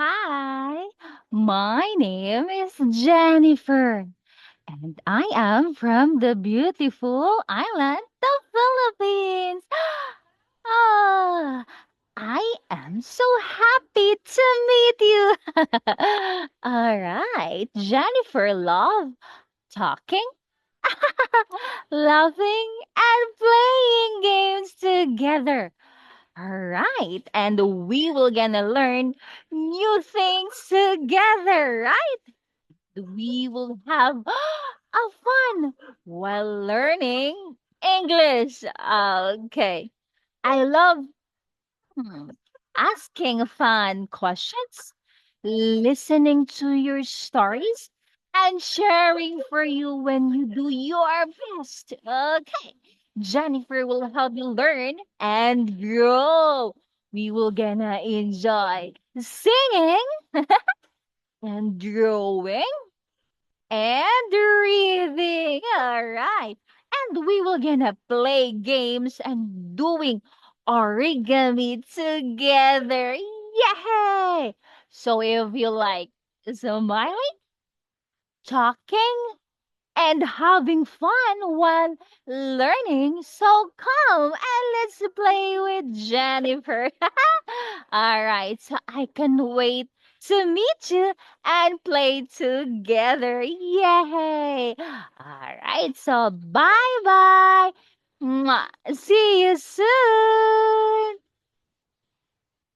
Hi, my name is Jennifer, and I am from the beautiful island, the Philippines. Ah, I am so happy to meet you. All right, Jennifer love talking, laughing, and playing games together. All right, and we will gonna learn new things together, right? We will have a fun while learning English. Okay. I love hmm, asking fun questions, listening to your stories, and sharing for you when you do your best. Okay. Jennifer will help you learn and grow. We will gonna enjoy singing and drawing and reading. All right. And we will gonna play games and doing origami together. Yay! So if you like smiling, talking, and having fun while learning, so come and let's play with Jennifer. All right, so I can wait to meet you and play together. Yay! All right, so bye bye. Mwah. See you soon.